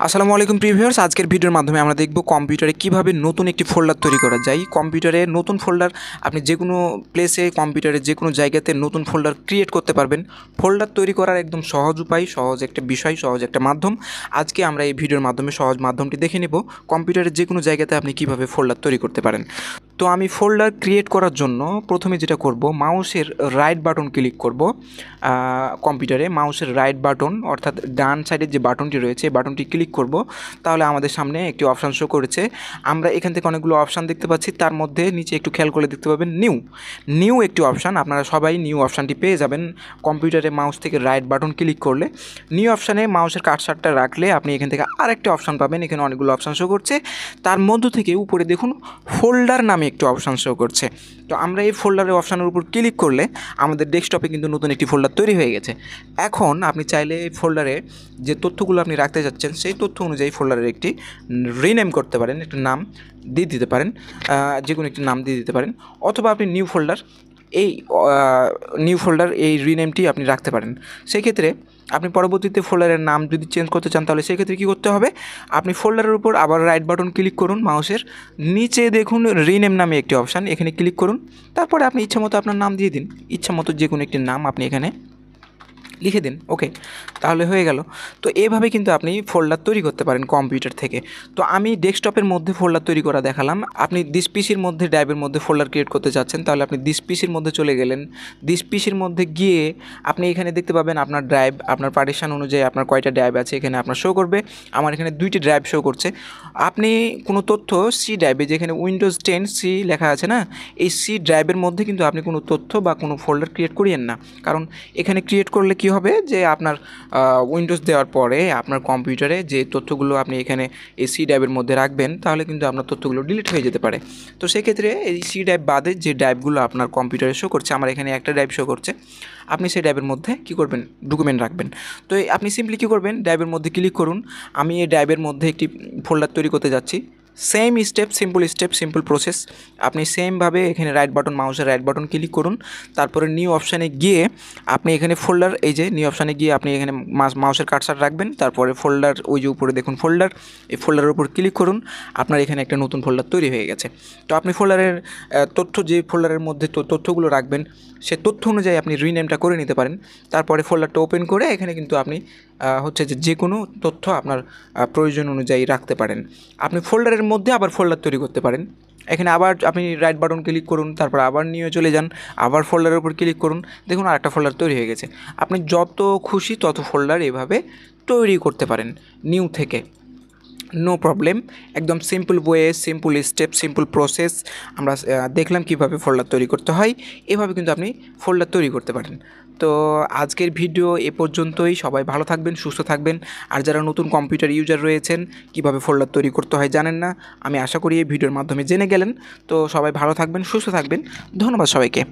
আসসালামু আলাইকুম প্রিভিউয়ার্স, আজকের ভিডিওর মাধ্যমে আমরা দেখব কম্পিউটারে কিভাবে নতুন একটি ফোল্ডার তৈরি করা যায়। কম্পিউটারে নতুন ফোল্ডার আপনি যে কোনো প্লেসে কম্পিউটারে যে কোনো জায়গাতে নতুন ফোল্ডার ক্রিয়েট করতে পারবেন। ফোল্ডার তৈরি করার একদম সহজ উপায়, সহজ একটা বিষয়, সহজ একটা মাধ্যম। আজকে আমরা এই ভিডিওর মাধ্যমে সহজ মাধ্যমটি দেখে নেব কম্পিউটারের যে কোনো জায়গাতে আপনি কিভাবে ফোল্ডার তৈরি করতে পারেন। তো আমি ফোল্ডার ক্রিয়েট করার জন্য প্রথমে যেটা করব, মাউসের রাইট বাটন ক্লিক করব। কম্পিউটারে মাউসের রাইট বাটন অর্থাৎ ডান সাইডের যে বাটনটি রয়েছে এই বাটনটি ক্লিক করব। তাহলে আমাদের সামনে একটি অপশান শো করেছে। আমরা এখান থেকে অনেকগুলো অপশান দেখতে পাচ্ছি, তার মধ্যে নিচে একটু খেয়াল করে দেখতে পাবেন নিউ একটি অপশান। আপনারা সবাই নিউ অপশানটি পেয়ে যাবেন কম্পিউটারে মাউস থেকে রাইট বাটন ক্লিক করলে। নিউ অপশানে মাউসের কার্সারটা রাখলে আপনি এখান থেকে আরেকটি অপশান পাবেন। এখানে অনেকগুলো অপশান শো করছে, তার মধ্য থেকে উপরে দেখুন ফোল্ডার নামে একটি অপশান শো করছে। তো আমরা এই ফোল্ডারের অপশানের উপর ক্লিক করলে আমাদের ডেস্কটপে কিন্তু নতুন একটি ফোল্ডার তৈরি হয়ে গেছে। এখন আপনি চাইলে এই ফোল্ডারে যে তথ্যগুলো আপনি রাখতে যাচ্ছেন সেই তথ্য অনুযায়ী ফোল্ডারের একটি রিনেম করতে পারেন, একটা নাম দিয়ে দিতে পারেন, যে কোনো একটি নাম দিয়ে দিতে পারেন, অথবা আপনি নিউ ফোল্ডার এই রিনেমটি আপনি রাখতে পারেন। সেই ক্ষেত্রে আপনি পরবর্তীতে ফোল্ডারের নাম যদি চেঞ্জ করতে চান তাহলে সেক্ষেত্রে কী করতে হবে, আপনি ফোল্ডারের উপর আবার রাইট বাটন ক্লিক করুন, মাউসের নিচে দেখুন রিনেম নামে একটি অপশান, এখানে ক্লিক করুন। তারপরে আপনি ইচ্ছামতো আপনার নাম দিয়ে দিন, ইচ্ছামতো যে কোনো একটি নাম আপনি এখানে লিখে দিন। ওকে, তাহলে হয়ে গেল। তো এভাবে কিন্তু আপনি ফোল্ডার তৈরি করতে পারেন কম্পিউটার থেকে। তো আমি ডেস্কটপের মধ্যে ফোল্ডার তৈরি করা দেখালাম। আপনি দিস পিসির মধ্যে ড্রাইভের মধ্যে ফোল্ডার ক্রিয়েট করতে চাচ্ছেন, তাহলে আপনি দিস পিসির মধ্যে চলে গেলেন। দিস পিসির মধ্যে গিয়ে আপনি এখানে দেখতে পাবেন আপনার ড্রাইভ, আপনার পার্টিশন অনুযায়ী আপনার কয়টা ড্রাইভ আছে এখানে আপনার শো করবে। আমার এখানে 2টি ড্রাইভ শো করছে। আপনি কোনো তথ্য সি ড্রাইভে, যেখানে উইন্ডোজ 10 সি লেখা আছে না, এই সি ড্রাইভের মধ্যে কিন্তু আপনি কোনো তথ্য বা কোনো ফোল্ডার ক্রিয়েট করিয়েন না। কারণ এখানে ক্রিয়েট করলে কী হবে যে আপনার উইন্ডোজ দেওয়ার পরে আপনার কম্পিউটারে যে তথ্যগুলো আপনি এখানে এই সি ড্রাইভের মধ্যে রাখবেন তাহলে কিন্তু আপনার তথ্যগুলো ডিলিট হয়ে যেতে পারে। তো সেক্ষেত্রে এই সি ড্রাইভ বাদে যে ড্রাইভগুলো আপনার কম্পিউটারে শো করছে, আমার এখানে একটা ড্রাইভ শো করছে, আপনি সেই ড্রাইভের মধ্যে কী করবেন, ডকুমেন্ট রাখবেন। তো আপনি সিম্পলি কী করবেন, ড্রাইভের মধ্যে ক্লিক করুন। আমি এই ড্রাইভের মধ্যে একটি ফোল্ডার তৈরি করতে যাচ্ছি। Same step, simple process. আপনি সেমভাবে এখানে রাইট বাটন, মাউসের রাইট বাটন ক্লিক করুন, তারপরে নিউ অপশানে গিয়ে আপনি এখানে ফোল্ডার, এই যে নিউ অপশানে গিয়ে আপনি এখানে মাউসের কার্সার রাখবেন, তারপরে ফোল্ডার, ওই যে উপরে দেখুন ফোল্ডার, এই ফোল্ডারের উপর ক্লিক করুন। আপনার এখানে একটা নতুন ফোল্ডার তৈরি হয়ে গেছে। তো আপনি ফোল্ডারের তথ্য, যে ফোল্ডারের মধ্যে তথ্যগুলো রাখবেন সে তথ্য অনুযায়ী আপনি রিনেমটা করে নিতে পারেন। তারপরে ফোল্ডারটা ওপেন করে এখানে কিন্তু আপনি যে কোনো তথ্য আপনার প্রয়োজন অনুযায়ী রাখতে পারেন। আপনি ফোল্ডারের মধ্যে আবার ফোল্ডার তৈরি করতে পারেন। এখানে আবার আপনি রাইট বাটন ক্লিক করুন, তারপর আবার নিয়ে চলে যান, আবার ফোল্ডারের উপর ক্লিক করুন, দেখুন আরেকটা ফোল্ডার তৈরি হয়ে গেছে। আপনি যত খুশি তত ফোল্ডার এভাবে তৈরি করতে পারেন নিউ থেকে, নো প্রবলেম। একদম simple way, simple step, simple process আমরা দেখলাম কীভাবে ফোল্ডার তৈরি করতে হয়। এভাবে কিন্তু আপনি ফোল্ডার তৈরি করতে পারেন। তো আজকের ভিডিও এ পর্যন্তই। সবাই ভালো থাকবেন, সুস্থ থাকবেন। আর যারা নতুন কম্পিউটার ইউজার রয়েছেন, কীভাবে ফোল্ডার তৈরি করতে হয় জানেন না, আমি আশা করি এই ভিডিওর মাধ্যমে জেনে গেলেন। তো সবাই ভালো থাকবেন, সুস্থ থাকবেন। ধন্যবাদ সবাইকে।